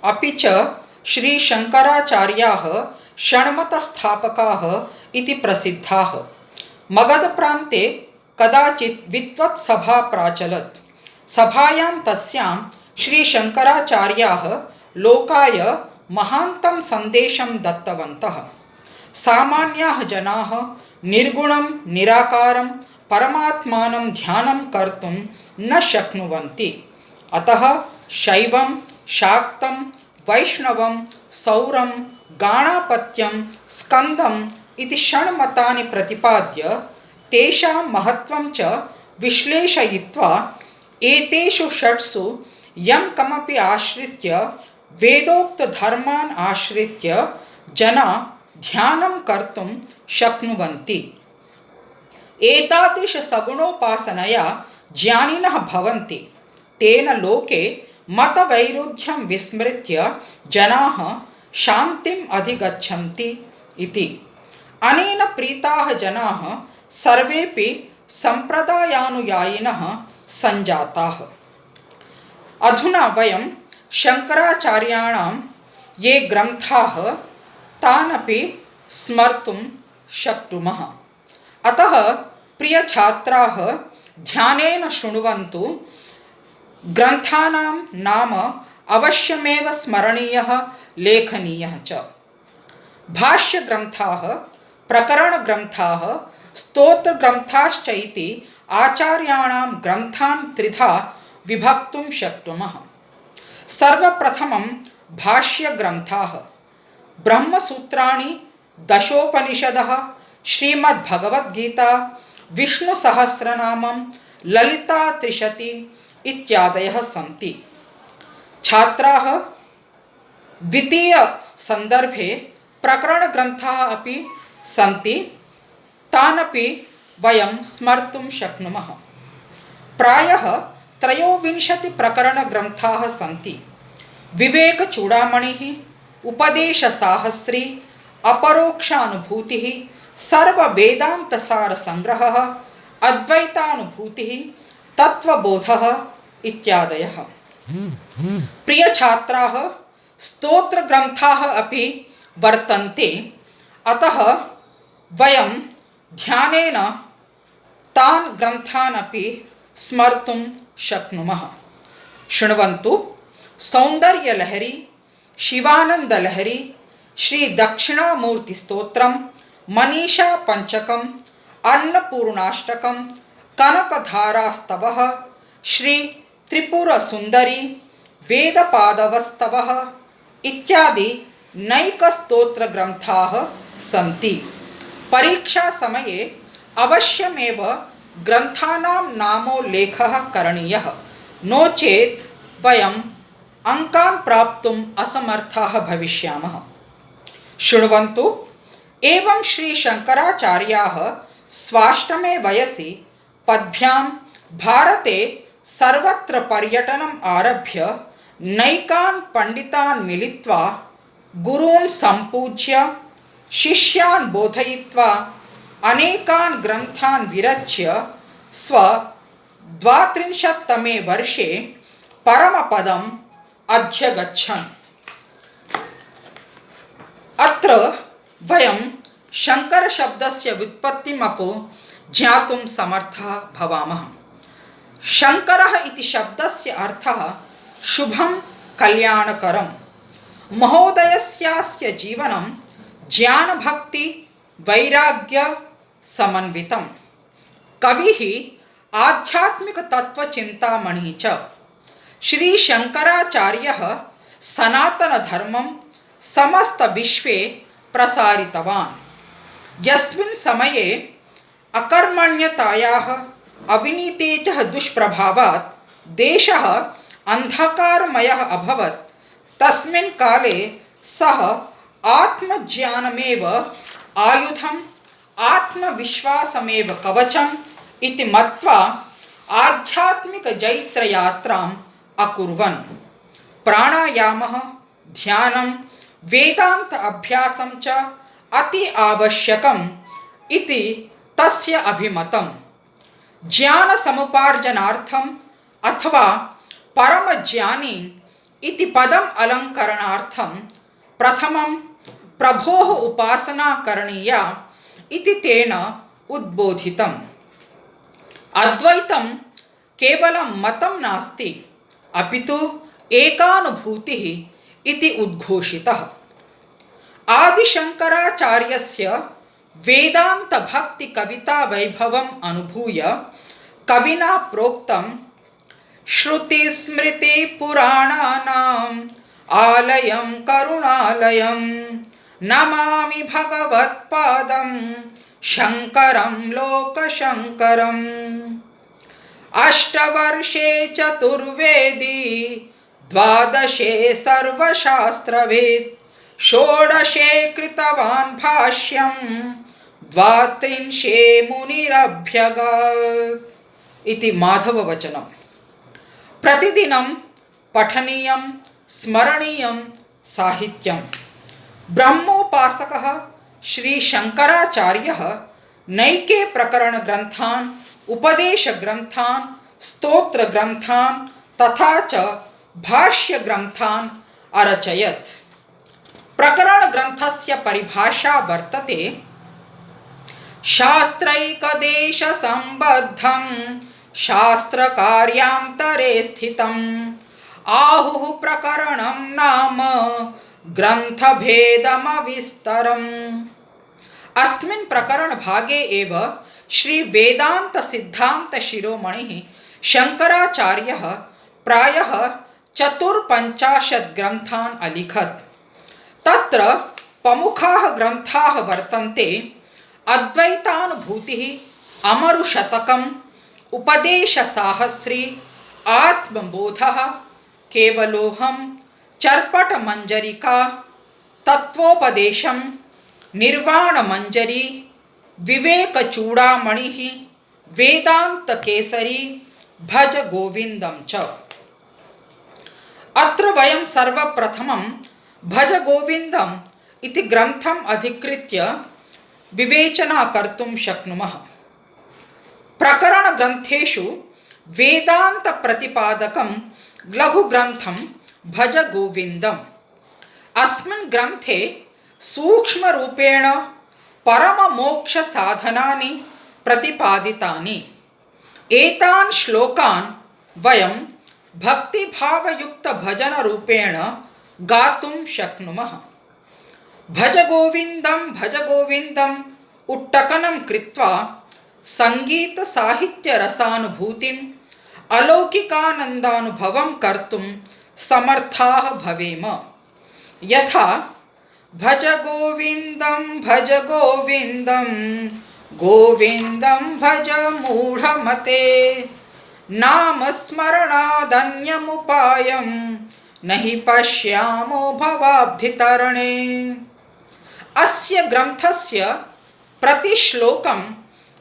अपि च श्री शंकराचार्याः षण्मतस्थापकाः इति प्रसिद्धाः। मगधप्रान्ते कदाचित् विद्वत्सभा प्राचलत्। सभायां तस्यां श्री शंकराचार्याः लोकाय महान्तं सन्देशं दत्तवन्तः। सामान्याः जनाः निर्गुणं निराकारं परमात्मानं ध्यानं कर्तुं न शक्नुवन्ति। अतः शैवं, शाक्तं, वैष्णवं, सौरं, गाणापत्यं, स्कन्दम् इति षण्मतानि प्रतिपाद्य तेषां महत्त्वं च विश्लेषयित्वा एतेषु षट्सु यं कमपि आश्रित्य वेदोक्तधर्मान् आश्रित्य जना ध्यानं कर्तुं शक्नुवन्ति। एतादृश सगुणोपासनया ज्ञानिनः भवन्ति। तेन लोके मतवैरुध्यं विस्मृत्य जनाः शान्तिम् अधिगच्छन्ति इति। अनेन प्रीताः जनाः सर्वेपि सम्प्रदायानुयायिनः सञ्जाताः। अधुना वयं शङ्कराचार्याणां ये ग्रन्थाः तानपि स्मर्तुं शक्नुमः। अतः प्रियछात्राः ध्यानेन शृण्वन्तु। ग्रन्थानां नाम अवश्यमेव स्मरणीयः, लेखनीयः च। भाष्यग्रन्थाः, प्रकरणग्रन्थाः, स्तोत्रग्रन्थाश्च इति आचार्याणां ग्रन्थान् त्रिधा विभक्तुं शक्नुमः। सर्वप्रथमं भाष्यग्रन्थाः। ब्रह्मसूत्राणि, दशोपनिषदः, श्रीमद्भगवद्गीता, विष्णुसहस्रनामं, ललिता त्रिशति इत्यादयः सन्ति। छात्राः द्वितीय संदर्भे प्रकरणग्रन्थाः अपि सन्ति। तानपि वयं स्मर्तुं शक्नुमः। प्रायः 23 प्रकरणग्रन्थाः सन्ति। विवेकचूडामणिः, उपदेशसाहस्री, अपरोक्षानुभूतिः, सर्ववेदान्तसारसंग्रहः, अद्वैतानुभूतिः, तत्त्वबोधः इत्यादयः। प्रियछात्राः, स्तोत्रग्रन्थाः अपि वर्तन्ते। अतः वयं ध्यानेन तान् ग्रन्थान् अपि स्मर्तुं शक्नुमः। शृण्वन्तु। सौन्दर्यलहरी, शिवानन्दलहरी, श्री दक्षिणामूर्तिस्तोत्रं, मनीषा पंचकं, अन्नपूर्णाष्टकं, कनकधारास्तवः, श्री त्रिपुरसुन्दरी, वेदपादवस्तवः इत्यादि नैकस्तोत्रग्रन्थाः सन्ति। परीक्षासमये अवश्यमेव ग्रन्थानां नामोल्लेखः करणीयः। नो चेत् वयम् अंकान् प्राप्तुम् असमर्थाः भविष्यामः। शृण्वन्तु। एवं श्री शंकराचार्याः स्वाष्टमे वयसि पद्भ्यां भारते सर्वत्र पर्यटनम् आरभ्य नैकान् पण्डितान् मिलित्वा गुरून् सम्पूज्य शिष्यान् बोधयित्वा अनेकान् ग्रन्थान् विरच्य 32तमे वर्षे परमपदम् अध्यगच्छन्। अत्र वयं शङ्करशब्दस्य व्युत्पत्तिमपि ज्ञातुं समर्थाः भवामः। शङ्करः इति शब्दस्य अर्थः शुभं कल्याणकरं। महोदयस्यास्य जीवनं ज्ञानभक्ति वैराग्य समन्वितं। कविः आध्यात्मिकतत्त्वचिन्तामणिः च। श्री शंकराचार्यः सनातनधर्मं समस्तविश्वे प्रसारितवान्। यस्मिन् समये अकर्मण्यतायाः अविनीतेजः दुष्प्रभावात् देशः अन्धकारमयः अभवत्, तस्मिन् काले सः आत्मज्ञानमेव आयुधम्, आत्मविश्वासमेव कवचम् इति मत्वा आध्यात्मिकजैत्रयात्राम् अकुर्वन्। प्राणायामः, ध्यानं, वेदांत अभ्यासं च अति आवश्यकम् इति तस्य अभिमतम्। ज्ञान समुपार्जनार्थम् अथवा परमज्ञानी इति पदम् अलङ्करणार्थं प्रथमं प्रभोः उपासना करणीया इति तेन उद्बोधितम्। अद्वैतं केवलं मतं नास्ति अपितु एकानुभूतिः इति उद्घोषितः। आदिशङ्कराचार्यस्य वेदान्तभक्तिकवितावैभवम् अनुभूय कविना प्रोक्तं श्रुतिस्मृतिपुराणानाम् आलयं करुणालयं नमामि भगवत्पादं शङ्करं लोकशङ्करम्। अष्टवर्षे चतुर्वेदी द्वादशे सर्वशास्त्रवित् षोडशे कृतवान् भाष्यं द्वात्रिंशे मुनिरभ्यगत् इति माधववचनं। प्रतिदिनं पठनीयं स्मरणीयं साहित्यं। ब्रह्मोपासकः श्री शङ्कराचार्यः नैके प्रकरणग्रन्थान्, उपदेशग्रन्थान्, स्तोत्रग्रन्थान् तथा च भाष्यग्रन्थान् अरचयत्। प्रकरणग्रन्थस्य परिभाषा वर्तते शास्त्रैकदेशसम्बद्धं शास्त्रकार्यान्तरे स्थितम् आहुः प्रकरणं नाम ग्रन्थभेदमविस्तरम्। अस्मिन् प्रकरणभागे एव श्री वेदांत सिद्धांत शिरोमणिः शङ्कराचार्यः प्रायः 54 ग्रन्थान् अलिखत्। तत्र प्रमुखाः ग्रन्थाः वर्तन्ते अद्वैतानुभूतिः, अमरुशतकम्, उपदेशसाहस्री, आत्मबोधः, केवलोहं, चर्पटमञ्जरिका, तत्त्वोपदेशं, निर्वाणमञ्जरी, विवेकचूडामणिः, वेदान्तकेसरी, भज गोविन्दं च। अत्र वयं सर्वप्रथमं भज गोविन्दम् इति ग्रन्थम् अधिकृत्य विवेचना कर्तुं शक्नुमः। प्रकरणग्रन्थेषु वेदान्तप्रतिपादकं लघुग्रन्थं भज गोविन्दम्। अस्मिन् ग्रन्थे सूक्ष्मरूपेण परममोक्षसाधनानि प्रतिपादितानि। एतान् श्लोकान् वयं भक्तिभावयुक्तभजनरूपेण गातुं शक्नुमः। भज गोविन्दम् उट्टकनं कृत्वा सङ्गीतसाहित्यरसानुभूतिम् अलौकिकानन्दानुभवं कर्तुं समर्थाः भवेम। यथा भज गोविन्दं गोविन्दं भज मूढमते नामस्मरणादन्यमुपायं नहि पश्यामो भवाब्धितरणे। अस्य ग्रन्थस्य प्रतिश्लोकं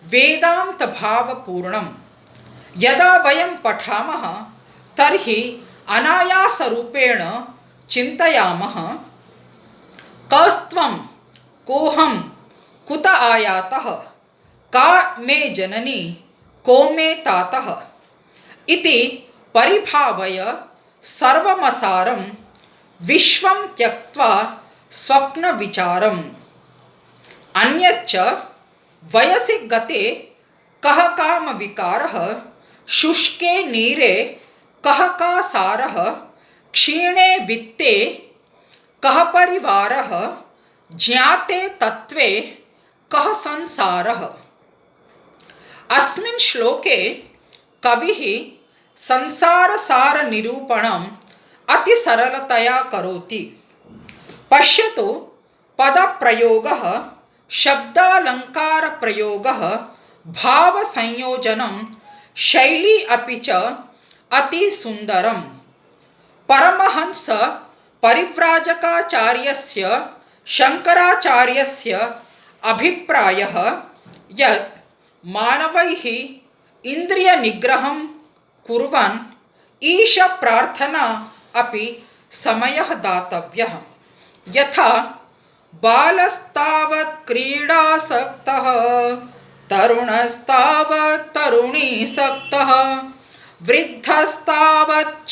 वेदान्तभावपूर्णं। यदा वयं पठामः तर्हि अनायासरूपेण चिन्तयामः कस्त्वं, कोऽहं, कुत आयातः, का मे जननी, को मे तातः इति परिभावय सर्वमसारं विश्वं त्यक्त्वा स्वप्नविचारम्। अन्यच्च वयसि गते कः कामविकारः, शुष्के नीरे कः का सारः, क्षीणे वित्ते कः परिवारः, ज्ञाते तत्त्वे कः संसारः। अस्मिन् श्लोके कविः संसारसारनिरूपणम् अतिसरलतया करोति। पश्यतु, पदप्रयोगः, शब्दालङ्कारप्रयोगः, भावसंयोजनं, शैली अपि च अतिसुन्दरम्। परमहंस परिव्राजकाचार्यस्य शङ्कराचार्यस्य अभिप्रायः यत् मानवैः इन्द्रियनिग्रहं कुर्वन् ईशप्रार्थना अपि समयः दातव्यः। यथा बालस्तावत् क्रीडासक्तः, तरुणस्तावत् तरुणीसक्तः, वृद्धस्तावत्